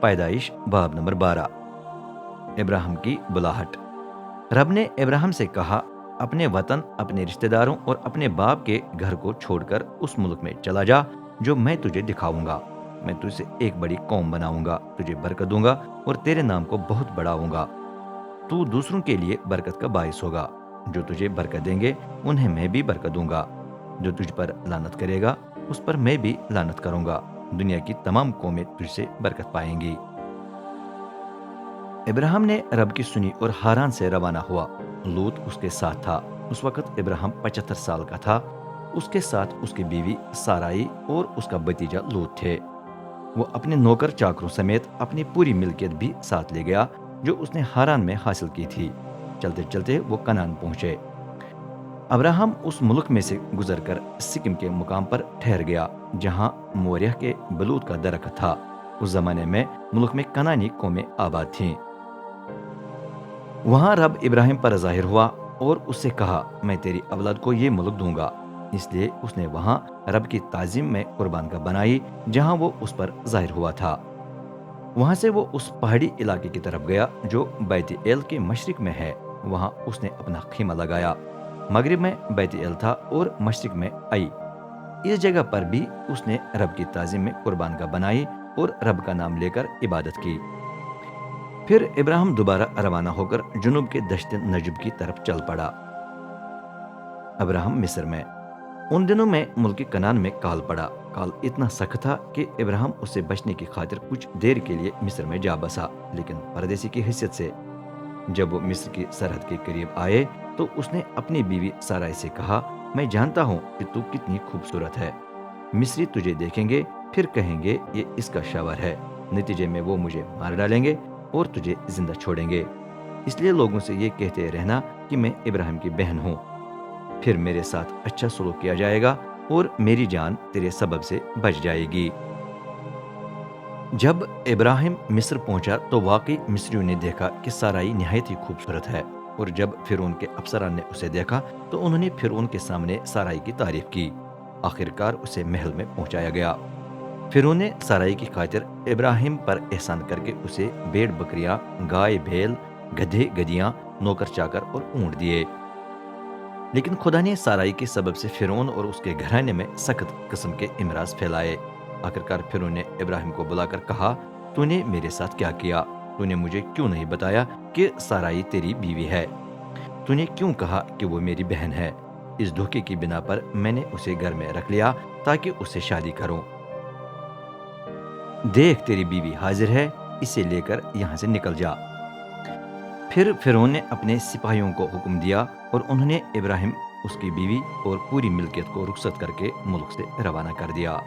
پیدائش باب نمبر 12۔ ابراہیم کی بلاہٹ۔ رب نے ابراہیم سے کہا، اپنے وطن، اپنے رشتہ داروں اور اپنے باپ کے گھر کو چھوڑ کر اس ملک میں چلا جا جو میں تجھے دکھاؤں گا۔ میں تجھے ایک بڑی قوم بناؤں گا، تجھے برکت دوں گا اور تیرے نام کو بہت بڑھاؤں گا۔ تو دوسروں کے لیے برکت کا باعث ہوگا۔ جو تجھے برکت دیں گے انہیں میں بھی برکت دوں گا، جو تجھ پر لعنت کرے گا اس پر میں بھی لعنت کروں گا۔ دنیا کی تمام قومیں تجھ سے برکت پائیں گی۔ ابراہیم نے رب کی سنی اور ہاران سے روانہ ہوا۔ لوط اس کے ساتھ تھا۔ اس وقت ابراہیم 75 سال کا تھا۔ اس کے ساتھ اس کی بیوی سارائی اور اس کا بھتیجا لوط تھے۔ وہ اپنے نوکر چاکروں سمیت اپنی پوری ملکیت بھی ساتھ لے گیا جو اس نے ہاران میں حاصل کی تھی۔ چلتے چلتے وہ کنعان پہنچے۔ ابراہیم اس ملک میں سے گزر کر سکم کے مقام پر ٹھہر گیا جہاں موریہ کے بلوط کا درخت تھا۔ اس زمانے میں ملک میں کنعانی قومیں آباد تھیں۔ وہاں رب ابراہیم پر ظاہر ہوا اور اس سے کہا، میں تیری اولاد کو یہ ملک دوں گا۔ اس لیے اس نے وہاں رب کی تعظیم میں قربان گاہ بنائی جہاں وہ اس پر ظاہر ہوا تھا۔ وہاں سے وہ اس پہاڑی علاقے کی طرف گیا جو بیت ایل کے مشرق میں ہے۔ وہاں اس نے اپنا خیمہ لگایا۔ مغرب میں بیت ایل تھا اور مشرق میں آئی۔ اس جگہ پر بھی اس نے رب کی تعظیم میں قربان گاہ بنائی اور رب کا نام لے کر عبادت کی۔ پھر ابراہیم دوبارہ روانہ ہو کر جنوب کے دشت نجب کی طرف چل پڑا۔ ابراہیم مصر میں۔ ان دنوں میں ملک کنعان میں کال پڑا۔ کال اتنا سخت تھا کہ ابراہیم اس سے بچنے کی خاطر کچھ دیر کے لیے مصر میں جا بسا، لیکن پردیسی کی حیثیت سے۔ جب وہ مصر کی سرحد کے قریب آئے تو اس نے اپنی بیوی سارائی سے کہا، میں جانتا ہوں کہ تو کتنی خوبصورت ہے۔ مصری تجھے دیکھیں گے پھر کہیں گے یہ اس کا شوہر ہے۔ نتیجے میں وہ مجھے مار ڈالیں گے اور تجھے زندہ چھوڑیں گے۔ اس لیے لوگوں سے یہ کہتے رہنا کہ میں ابراہیم کی بہن ہوں۔ پھر میرے ساتھ اچھا سلوک کیا جائے گا اور میری جان تیرے سبب سے بچ جائے گی۔ جب ابراہیم مصر پہنچا تو واقعی مصریوں نے دیکھا کہ سارائی نہایت ہی خوبصورت ہے، اور جب فرعون کے افسران نے اسے دیکھا تو انہوں نے فرعون کے سامنے سارائی کی تعریف کی۔ آخرکار اسے محل میں پہنچایا گیا۔ فرعون نے سارائی کی خاطر ابراہیم پر احسان کر کے اسے بھیڑ بکریاں، گائے بھیل، گدھے گدھیاں، نوکر چاکر اور اونٹ دیے۔ لیکن خدا نے سارائی کے سبب سے فرعون اور اس کے گھرانے میں سخت قسم کے امراض پھیلائے۔ آخرکار فرعون نے ابراہیم کو بلا کر کہا، تو نے میرے ساتھ کیا کیا؟ تو نے مجھے کیوں نہیں بتایا کہ سارائی تیری بیوی ہے؟ تو نے کیوں کہا کہ وہ میری بہن ہے؟ اس دھوکے کی بنا پر میں نے اسے گھر میں رکھ لیا تاکہ اس سے شادی کروں۔ دیکھ تیری بیوی حاضر ہے، اسے لے کر یہاں سے نکل جا۔ پھر فرعون نے اپنے سپاہیوں کو حکم دیا اور انہوں نے ابراہیم، اس کی بیوی اور پوری ملکیت کو رخصت کر کے ملک سے روانہ کر دیا۔